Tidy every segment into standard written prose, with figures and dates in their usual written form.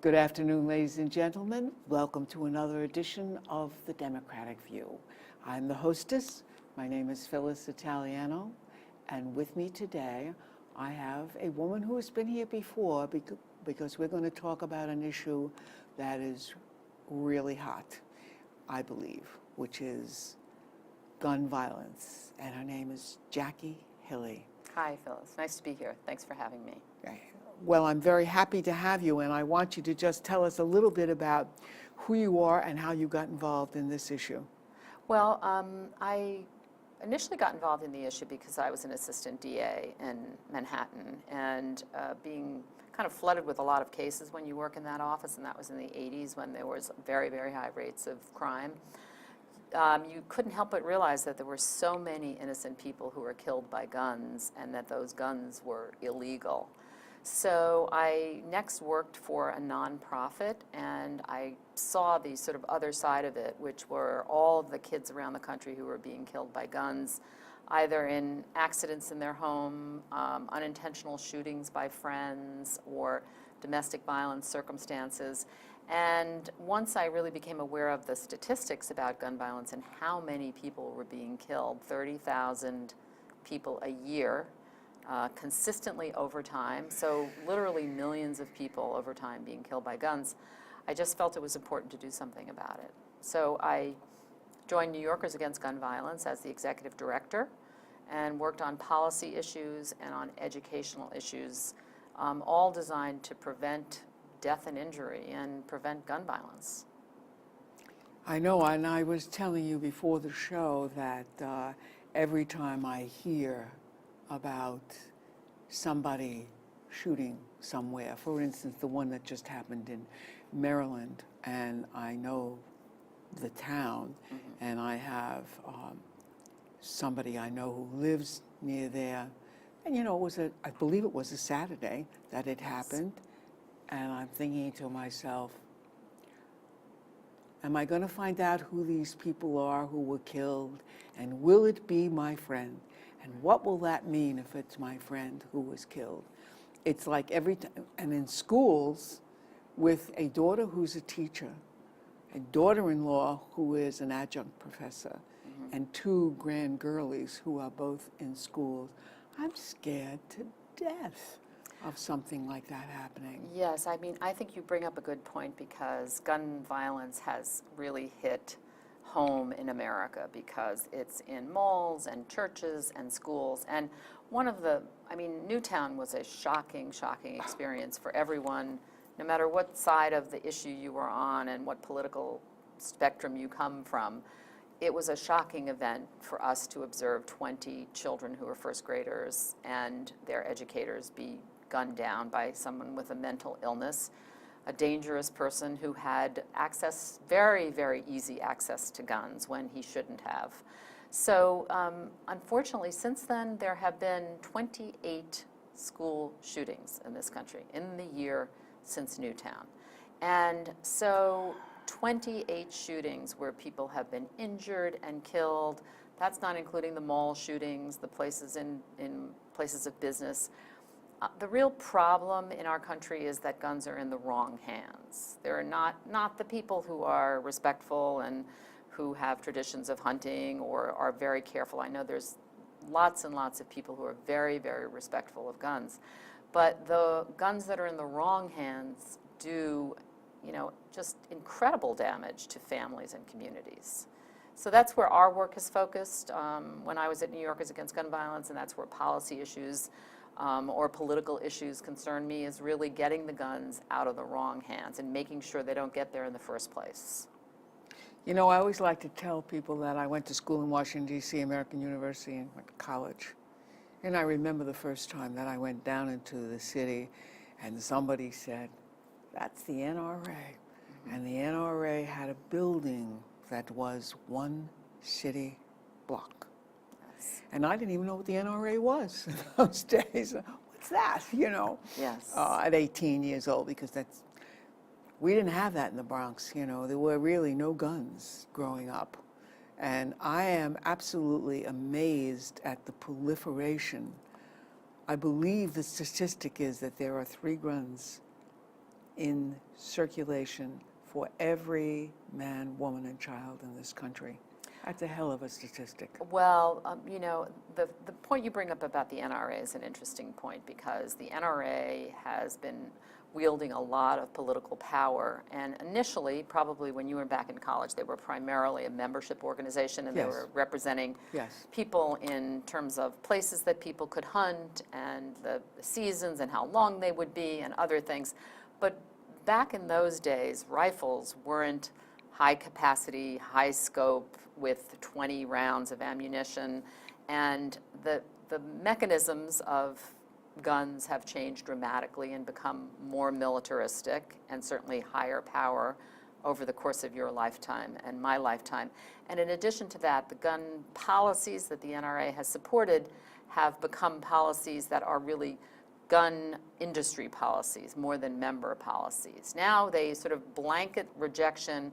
Good afternoon, ladies and gentlemen. Welcome to another edition of The Democratic View. I'm the hostess. My name is Phyllis Italiano, and with me today I have a woman who has been here before because we're going to talk about an issue that is really hot, I believe, which is gun violence, and her name is Jackie Hilly. Hi, Phyllis. Nice to be here. Thanks for having me. Well, I'm very happy to have you, and I want you to just tell us a little bit about who you are and how you got involved in this issue. Well, I initially got involved in the issue because I was an assistant DA in Manhattan, and being kind of flooded with a lot of cases when you work in that office, and that was in the 80s when there was very, very high rates of crime. You couldn't help but realize that there were so many innocent people who were killed by guns and that those guns were illegal. So I next worked for a nonprofit, and I saw the sort of other side of it, which were all of the kids around the country who were being killed by guns, either in accidents in their home, unintentional shootings by friends, or domestic violence circumstances. And once I really became aware of the statistics about gun violence and how many people were being killed, 30,000 people a year, consistently over time, so literally millions of people over time being killed by guns, I just felt it was important to do something about it. So I joined New Yorkers Against Gun Violence as the executive director and worked on policy issues and on educational issues, all designed to prevent death and injury and prevent gun violence. I know, and I was telling you before the show that every time I hear about somebody shooting somewhere, for instance, the one that just happened in Maryland, and I know the town, and I have somebody I know who lives near there, and you know, I believe it was a Saturday that it happened, and I'm thinking to myself, am I going to find out who these people are who were killed, and will it be my friend? And what will that mean if it's my friend who was killed? It's like every time, and in schools, with a daughter who's a teacher, a daughter-in-law who is an adjunct professor, and two grand girlies who are both in schools, I'm scared to death of something like that happening. Yes, I mean, I think you bring up a good point because gun violence has really hit home in America because it's in malls and churches and schools. And Newtown was a shocking, shocking experience for everyone, no matter what side of the issue you were on and what political spectrum you come from. It was a shocking event for us to observe 20 children who were first graders and their educators be gunned down by someone with a mental illness, a dangerous person who had access, very, very easy access to guns when he shouldn't have. So unfortunately, since then, there have been 28 school shootings in this country in the year since Newtown. And so 28 shootings where people have been injured and killed. That's not including the mall shootings, the places in places of business. The real problem in our country is that guns are in the wrong hands. They're not the people who are respectful and who have traditions of hunting or are very careful. I know there's lots and lots of people who are very, very respectful of guns. But the guns that are in the wrong hands do, just incredible damage to families and communities. So that's where our work is focused when I was at New Yorkers Against Gun Violence, and that's where policy issues or political issues concern me, is really getting the guns out of the wrong hands and making sure they don't get there in the first place. You know, I always like to tell people that I went to school in Washington, D.C., American University, and went to college. And I remember the first time that I went down into the city and somebody said, that's the NRA. And the NRA had a building that was one city block. And I didn't even know what the NRA was in those days. What's that, Yes. At 18 years old, because we didn't have that in the Bronx, There were really no guns growing up. And I am absolutely amazed at the proliferation. I believe the statistic is that there are 3 guns in circulation for every man, woman, and child in this country. That's a hell of a statistic. Well, the point you bring up about the NRA is an interesting point, because the NRA has been wielding a lot of political power. And initially, probably when you were back in college, they were primarily a membership organization, and they Yes. were representing Yes. people in terms of places that people could hunt and the seasons and how long they would be and other things. But back in those days, rifles weren't high capacity, high scope with 20 rounds of ammunition, and the mechanisms of guns have changed dramatically and become more militaristic and certainly higher power over the course of your lifetime and my lifetime. And in addition to that, the gun policies that the NRA has supported have become policies that are really gun industry policies more than member policies. Now they sort of blanket rejection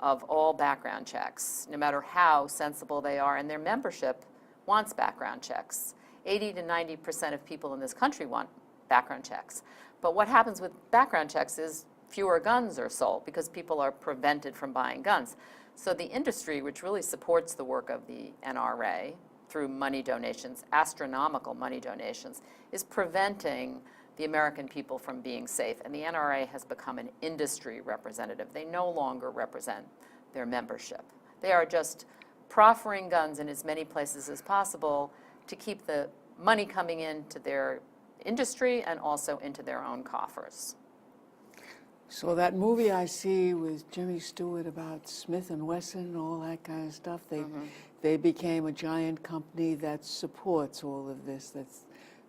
of all background checks, no matter how sensible they are, and their membership wants background checks. 80 to 90% of people in this country want background checks. But what happens with background checks is fewer guns are sold because people are prevented from buying guns. So the industry, which really supports the work of the NRA through money donations, astronomical money donations, is preventing the American people from being safe. And the NRA has become an industry representative. They no longer represent their membership. They are just proffering guns in as many places as possible to keep the money coming into their industry and also into their own coffers. So that movie I see with Jimmy Stewart about Smith and Wesson and all that kind of stuff, they became a giant company that supports all of this,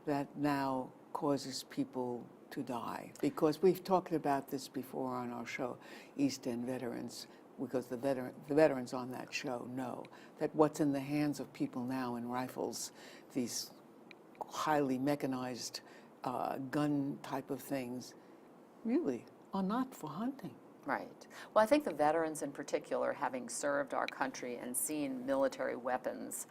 that now causes people to die. Because we've talked about this before on our show, East End Veterans, because the veterans on that show know that what's in the hands of people now in rifles, these highly mechanized gun type of things, really are not for hunting. Right. Well, I think the veterans in particular, having served our country and seen military weapons,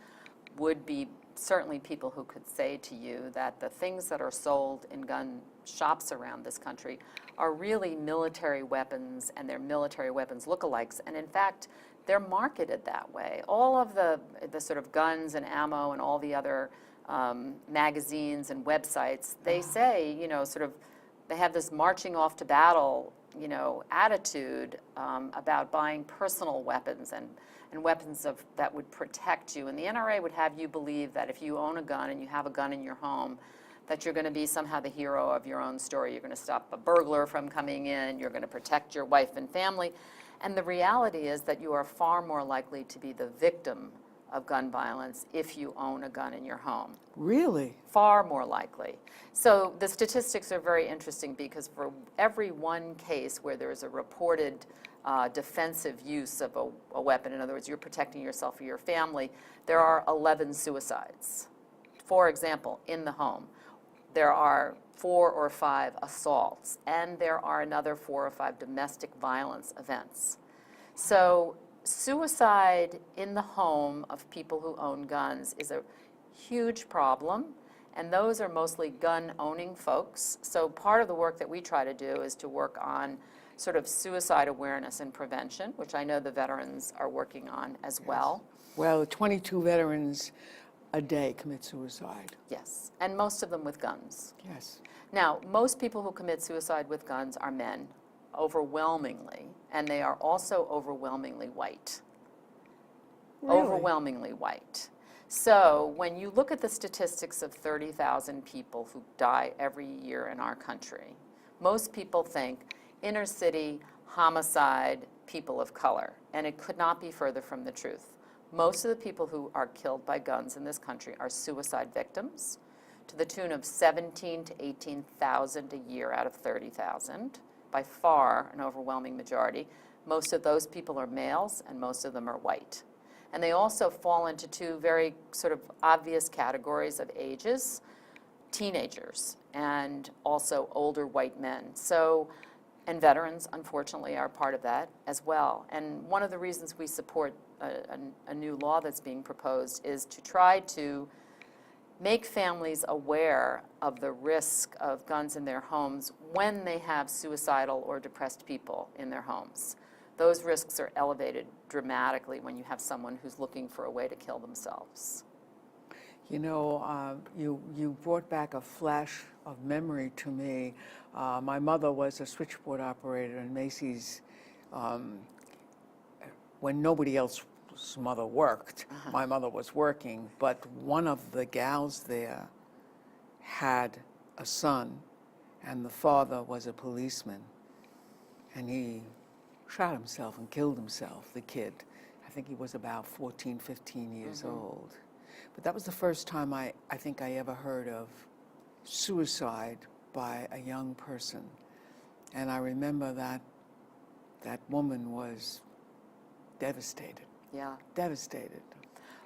would be certainly people who could say to you that the things that are sold in gun shops around this country are really military weapons, and they're military weapons lookalikes. And in fact, they're marketed that way. All of the sort of guns and ammo and all the other magazines and websites, they say, sort of, they have this marching off to battle, attitude about buying personal weapons and weapons that would protect you. And the NRA would have you believe that if you own a gun and you have a gun in your home, that you're going to be somehow the hero of your own story. You're going to stop a burglar from coming in. You're going to protect your wife and family. And the reality is that you are far more likely to be the victim of gun violence if you own a gun in your home. Really? Far more likely. So the statistics are very interesting, because for every one case where there is a reported defensive use of a weapon, in other words, you're protecting yourself or your family, there are 11 suicides. For example, in the home, there are 4 or 5 assaults, and there are another 4 or 5 domestic violence events. So suicide in the home of people who own guns is a huge problem, and those are mostly gun-owning folks. So part of the work that we try to do is to work on sort of suicide awareness and prevention, which I know the veterans are working on as well. Well, 22 veterans a day commit suicide. Yes, and most of them with guns. Yes. Now, most people who commit suicide with guns are men, overwhelmingly, and they are also overwhelmingly white. Really? Overwhelmingly white. So when you look at the statistics of 30,000 people who die every year in our country, most people think inner city, homicide, people of color, and it could not be further from the truth. Most of the people who are killed by guns in this country are suicide victims, to the tune of 17,000 to 18,000 a year out of 30,000, by far an overwhelming majority. Most of those people are males, and most of them are white. And they also fall into 2 very sort of obvious categories of ages: teenagers and also older white men. So, and veterans, unfortunately, are part of that as well. And one of the reasons we support a new law that's being proposed is to try to make families aware of the risk of guns in their homes when they have suicidal or depressed people in their homes. Those risks are elevated dramatically when you have someone who's looking for a way to kill themselves. You know, you brought back a flash of memory to me. My mother was a switchboard operator in Macy's when nobody else's mother worked. My mother was working, but one of the gals there had a son, and the father was a policeman, and he shot himself and killed himself, the kid. I think he was about 14, 15 years old. But that was the first time I think I ever heard of suicide by a young person. And I remember that woman was devastated. Yeah. Devastated.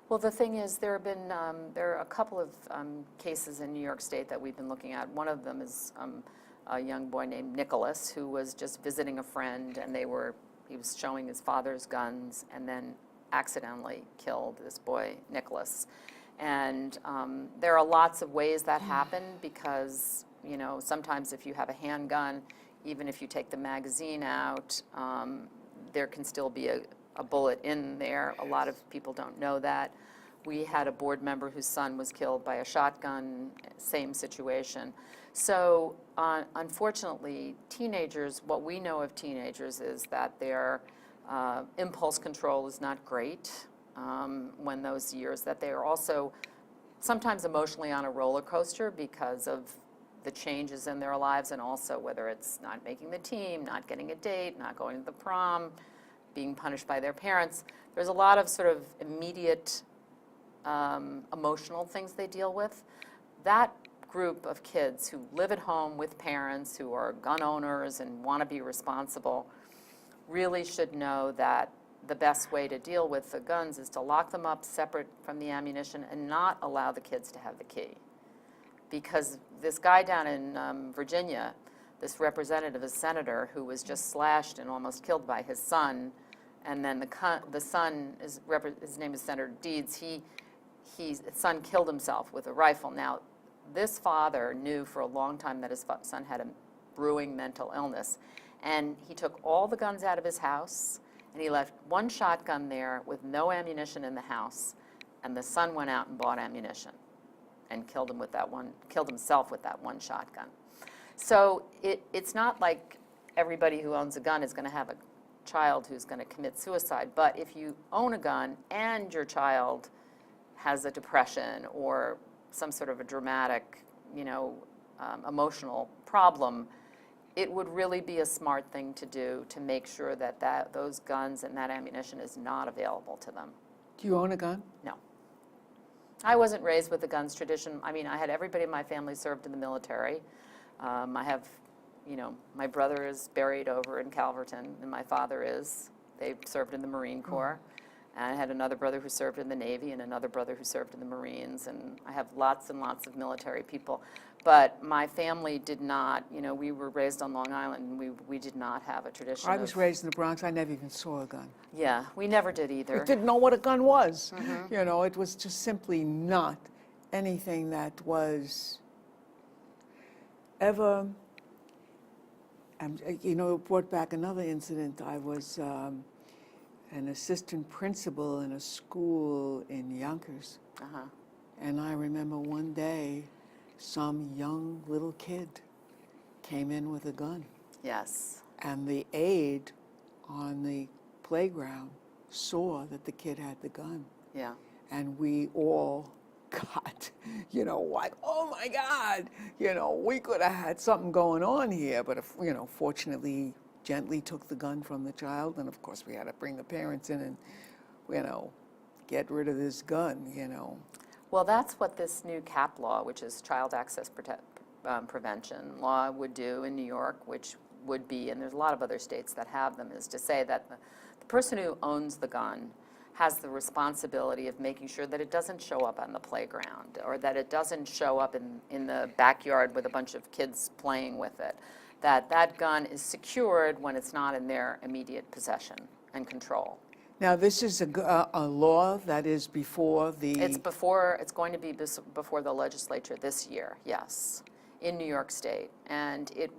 Well, the thing is, there are a couple of cases in New York State that we've been looking at. One of them is a young boy named Nicholas, who was just visiting a friend, and he was showing his father's guns, and then accidentally killed this boy, Nicholas. And there are lots of ways that happen because, you know, sometimes if you have a handgun, even if you take the magazine out, there can still be a bullet in there. A lot of people don't know that. We had a board member whose son was killed by a shotgun, same situation. So unfortunately, teenagers, what we know of teenagers is that their impulse control is not great when those years, that they are also sometimes emotionally on a roller coaster because of the changes in their lives, and also whether it's not making the team, not getting a date, not going to the prom, being punished by their parents. There's a lot of sort of immediate emotional things they deal with. That group of kids who live at home with parents who are gun owners and want to be responsible really should know that the best way to deal with the guns is to lock them up separate from the ammunition and not allow the kids to have the key. Because this guy down in Virginia, this representative, a senator, who was just slashed and almost killed by his son, and then the son, his name is Senator Deeds, his son killed himself with a rifle. Now, this father knew for a long time that his son had a brewing mental illness, and he took all the guns out of his house, and he left one shotgun there with no ammunition in the house, and the son went out and bought ammunition and killed himself with that one shotgun. So it's not like everybody who owns a gun is going to have a child who's going to commit suicide, but if you own a gun and your child has a depression or some sort of a dramatic, emotional problem, it would really be a smart thing to do to make sure that those guns and that ammunition is not available to them. Do you own a gun? No. I wasn't raised with the guns tradition. I mean, I had everybody in my family served in the military. I have, my brother is buried over in Calverton, and my father is. They served in the Marine Corps. And I had another brother who served in the Navy and another brother who served in the Marines, and I have lots and lots of military people. But my family did not, we were raised on Long Island, and we did not have a tradition. I was raised in the Bronx. I never even saw a gun. Yeah, we never did either. We didn't know what a gun was. It was just simply not anything that was ever, it brought back another incident. I was an assistant principal in a school in Yonkers. And I remember one day some young little kid came in with a gun. Yes. And the aide on the playground saw that the kid had the gun. Yeah. And we all got, like, oh my God, we could have had something going on here. But, fortunately, gently took the gun from the child. And of course, we had to bring the parents in and, get rid of this gun, Well, that's what this new CAP law, which is Child Access Prevention law, would do in New York, which would be, and there's a lot of other states that have them, is to say that the person who owns the gun has the responsibility of making sure that it doesn't show up on the playground or that it doesn't show up in the backyard with a bunch of kids playing with it, that gun is secured when it's not in their immediate possession and control. Now, this is a law that is before the... It's going to be before the legislature this year, yes, in New York State. And it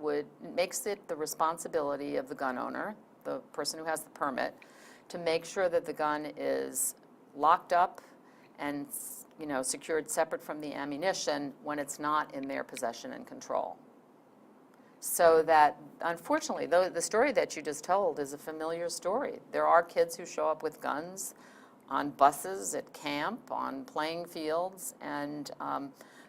makes it the responsibility of the gun owner, the person who has the permit, to make sure that the gun is locked up and, secured separate from the ammunition when it's not in their possession and control. So that, unfortunately, the story that you just told is a familiar story. There are kids who show up with guns on buses, at camp, on playing fields, and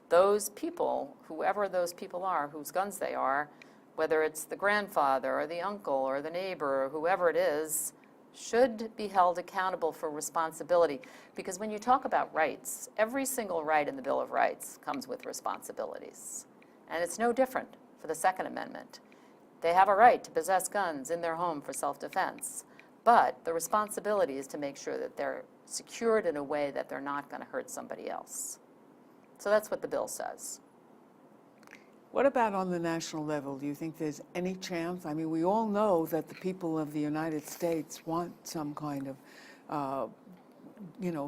those people, whoever those people are, whose guns they are, whether it's the grandfather or the uncle or the neighbor or whoever it is, should be held accountable for responsibility. Because when you talk about rights, every single right in the Bill of Rights comes with responsibilities. And it's no different for the Second Amendment. They have a right to possess guns in their home for self-defense, but the responsibility is to make sure that they're secured in a way that they're not going to hurt somebody else. So that's what the bill says. What about on the national level? Do you think there's any chance? I mean, we all know that the people of the United States want some kind of,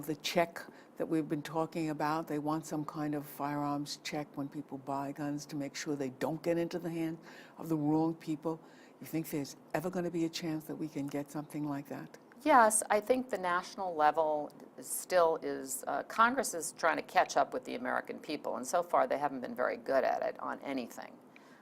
the check that we've been talking about. They want some kind of firearms check when people buy guns to make sure they don't get into the hands of the wrong people. You think there's ever going to be a chance that we can get something like that? Yes, I think the national level still is, Congress is trying to catch up with the American people, and so far they haven't been very good at it on anything.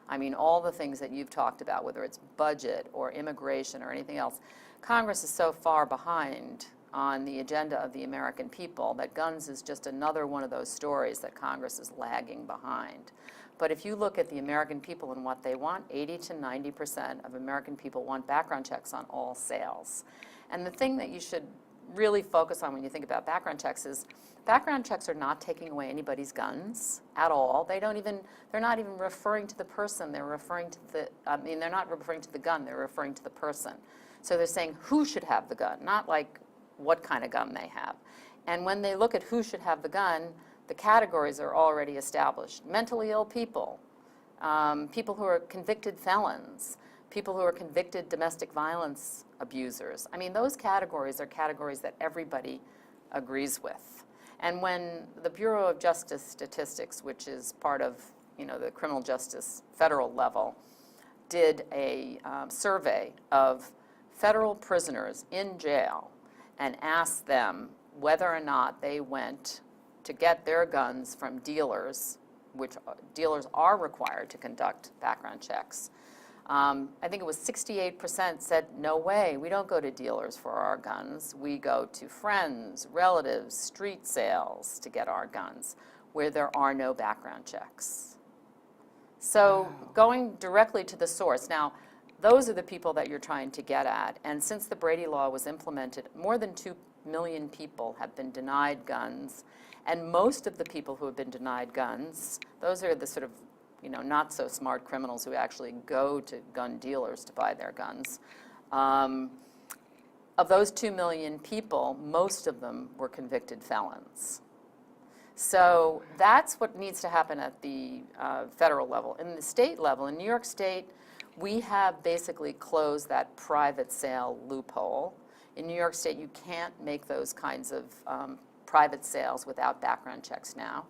I mean, all the things that you've talked about, whether it's budget or immigration or anything else, Congress is so far behind on the agenda of the American people that guns is just another one of those stories that Congress is lagging behind. But if you look at the American people and what they want, 80 to 90% of American people want background checks on all sales. And the thing that you should really focus on when you think about background checks is background checks are not taking away anybody's guns at all. They're not even referring to the person. They're referring to they're not referring to the gun. They're referring to the person. So they're saying who should have the gun, not like what kind of gun they have. And when they look at who should have the gun, the categories are already established. Mentally ill people, people who are convicted felons, people who are convicted domestic violence abusers. I mean, those categories are categories that everybody agrees with. And when the Bureau of Justice Statistics, which is part of the criminal justice federal level, did a survey of federal prisoners in jail and asked them whether or not they went to get their guns from dealers, which dealers are required to conduct background checks. I think it was 68% said, no way, we don't go to dealers for our guns. We go to friends, relatives, street sales to get our guns, where there are no background checks. So going directly to the source. Now, those are the people that you're trying to get at. And since the Brady Law was implemented, more than 2 million people have been denied guns. And most of the people who have been denied guns, those are the sort of not so smart criminals who actually go to gun dealers to buy their guns. Of those 2 million people, most of them were convicted felons. So that's what needs to happen at the federal level. In the state level, in New York State, we have basically closed that private sale loophole. In New York State, you can't make those kinds of private sales without background checks now.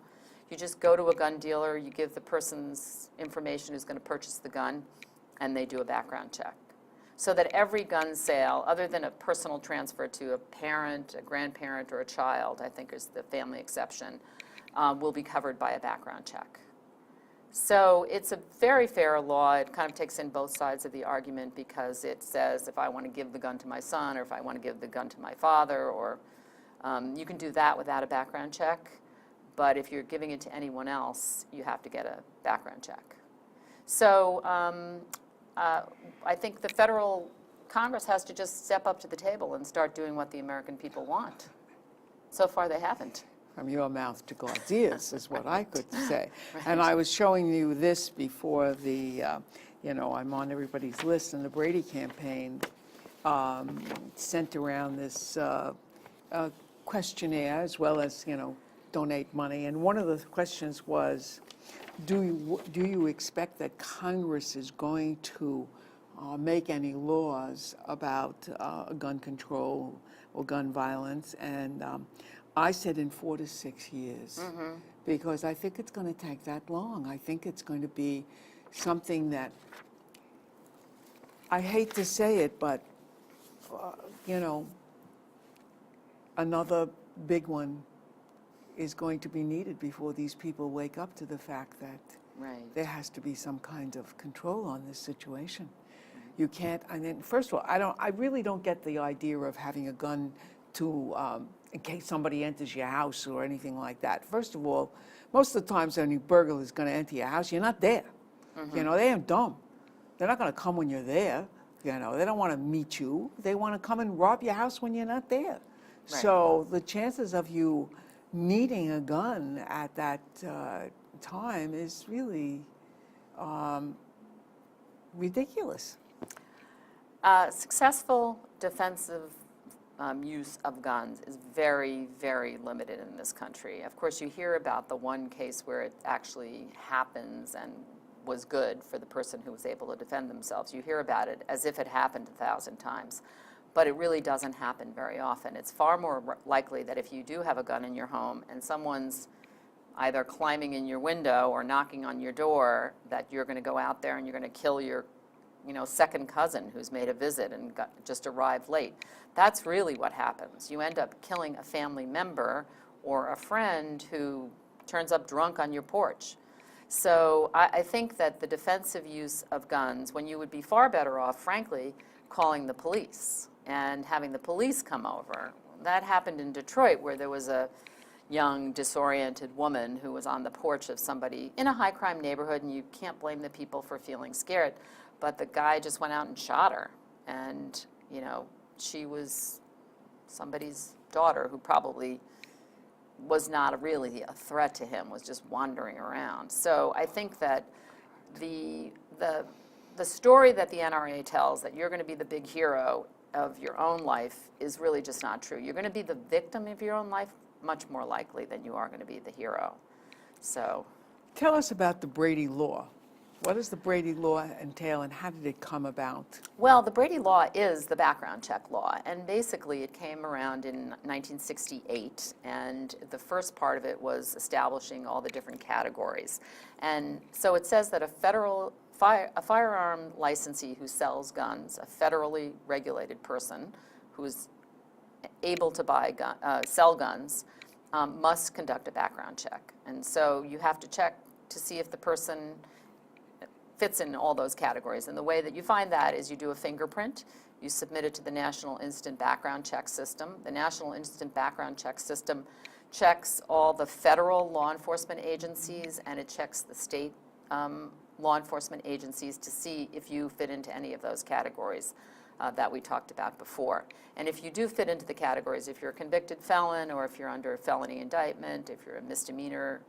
You just go to a gun dealer, you give the person's information who's going to purchase the gun, and they do a background check. So that every gun sale, other than a personal transfer to a parent, a grandparent, or a child, I think is the family exception, will be covered by a background check. So it's a very fair law. It kind of takes in both sides of the argument because it says if I want to give the gun to my son or if I want to give the gun to my father, or you can do that without a background check. But if you're giving it to anyone else, you have to get a background check. So I think the federal Congress has to just step up to the table and start doing what the American people want. So far, they haven't. From your mouth to God's ears is what I could say. Right. And I was showing you this before the, I'm on everybody's list, and the Brady campaign sent around this questionnaire as well as, donate money. And one of the questions was, do you expect that Congress is going to make any laws about gun control or gun violence, and I said in 4 to 6 years, because I think it's going to take that long. I think it's going to be something that, I hate to say it, but you know, another big one is going to be needed before these people wake up to the fact that there has to be some kind of control on this situation. You can't, I mean, first of all, I really don't get the idea of having a gun to, in case somebody enters your house or anything like that. First of all, most of the times any burglar is going to enter your house, you're not there. You know, they ain't dumb. They're not going to come when you're there. You know, they don't want to meet you. They want to come and rob your house when you're not there. So the chances of you needing a gun at that time is really ridiculous. Successful defensive use of guns is very, very limited in this country. Of course, you hear about the one case where it actually happens and was good for the person who was able to defend themselves. You hear about it as if it happened 1,000 times, but it really doesn't happen very often. It's far more likely that if you do have a gun in your home and someone's either climbing in your window or knocking on your door, that you're going to go out there and you're going to kill your second cousin who's made a visit and just arrived late. That's really what happens. You end up killing a family member or a friend who turns up drunk on your porch. So I think that the defensive use of guns, when you would be far better off, frankly, calling the police and having the police come over. That happened in Detroit, where there was a young, disoriented woman who was on the porch of somebody in a high-crime neighborhood, and you can't blame the people for feeling scared. But the guy just went out and shot her. And, she was somebody's daughter who probably was not really a threat to him, was just wandering around. So I think that the story that the NRA tells, that you're going to be the big hero of your own life, is really just not true. You're going to be the victim of your own life much more likely than you are going to be the hero. So, tell us about the Brady Law. What does the Brady Law entail, and how did it come about? Well, the Brady Law is the background check law, and basically it came around in 1968, and the first part of it was establishing all the different categories. And so it says that a firearm licensee who sells guns, a federally regulated person who is able to sell guns, must conduct a background check. And so you have to check to see if the person fits in all those categories. And the way that you find that is you do a fingerprint, you submit it to the National Instant Background Check System. The National Instant Background Check System checks all the federal law enforcement agencies, and it checks the state law enforcement agencies to see if you fit into any of those categories that we talked about before. And if you do fit into the categories, if you're a convicted felon, or if you're under a felony indictment, if you're a misdemeanor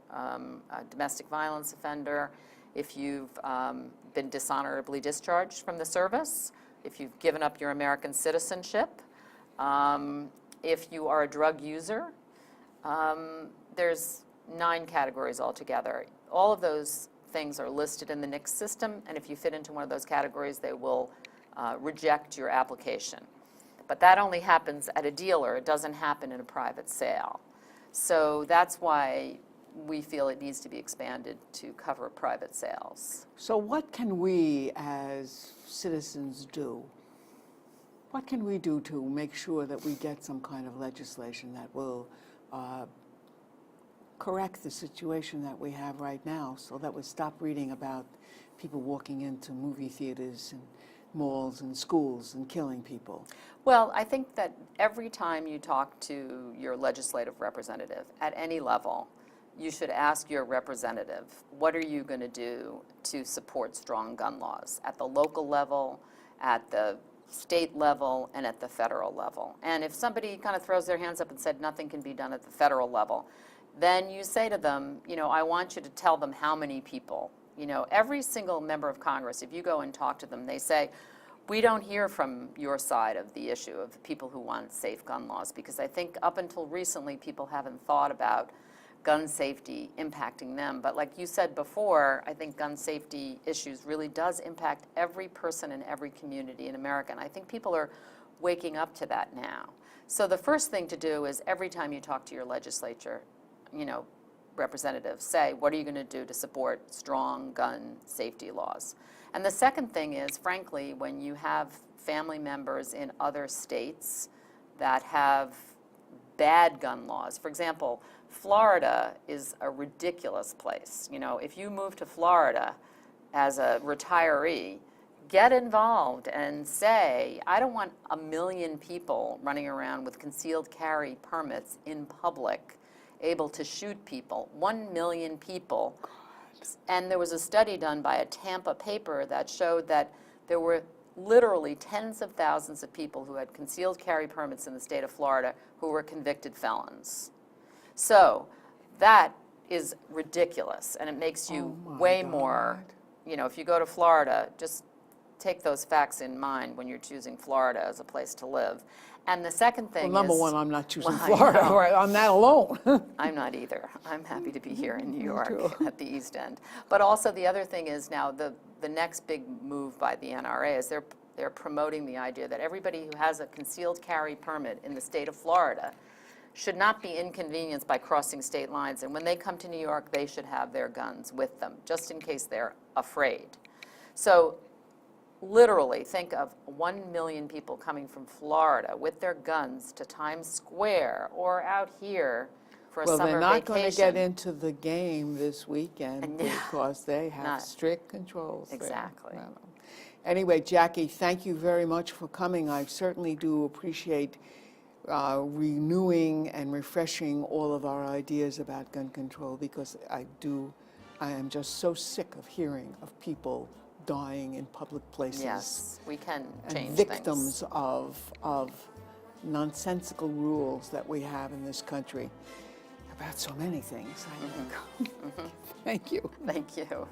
domestic violence offender, if you've been dishonorably discharged from the service, if you've given up your American citizenship, if you are a drug user, there's 9 categories altogether. All of those things are listed in the NICS system, and if you fit into one of those categories, they will reject your application. But that only happens at a dealer. It doesn't happen in a private sale. So that's why we feel it needs to be expanded to cover private sales. So what can we as citizens do? What can we do to make sure that we get some kind of legislation that will correct the situation that we have right now, so that we stop reading about people walking into movie theaters and malls and schools and killing people? Well, I think that every time you talk to your legislative representative at any level, you should ask your representative, what are you going to do to support strong gun laws at the local level, at the state level, and at the federal level? And if somebody kind of throws their hands up and said nothing can be done at the federal level, then you say to them, I want you to tell them how many people. Every single member of Congress, if you go and talk to them, they say, we don't hear from your side of the issue of the people who want safe gun laws, because I think up until recently people haven't thought about gun safety impacting them. But like you said before, I think gun safety issues really does impact every person in every community in America. And I think people are waking up to that now. So the first thing to do is every time you talk to your legislature, representatives, say, what are you going to do to support strong gun safety laws? And the second thing is, frankly, when you have family members in other states that have bad gun laws. For example, Florida is a ridiculous place. If you move to Florida as a retiree, get involved and say, I don't want 1 million people running around with concealed carry permits in public, able to shoot people. 1 million people. God. And there was a study done by a Tampa paper that showed that there were literally tens of thousands of people who had concealed carry permits in the state of Florida who were convicted felons. So that is ridiculous, and it makes you way more, if you go to Florida, just take those facts in mind when you're choosing Florida as a place to live. And the second thing number is... one, I'm not choosing Florida on that alone. I'm not either. I'm happy to be here in New York at the East End. But also the other thing is now the next big move by the NRA is they're promoting the idea that everybody who has a concealed carry permit in the state of Florida should not be inconvenienced by crossing state lines. And when they come to New York, they should have their guns with them, just in case they're afraid. So literally, think of 1 million people coming from Florida with their guns to Times Square or out here for a summer vacation. Well, they're not going to get into the game this weekend because they have strict controls. Exactly. There. Anyway, Jackie, thank you very much for coming. I certainly do appreciate renewing and refreshing all of our ideas about gun control, because I am just so sick of hearing of people dying in public places. Yes, we can change and victims of nonsensical rules that we have in this country about so many things. Thank you. Thank you.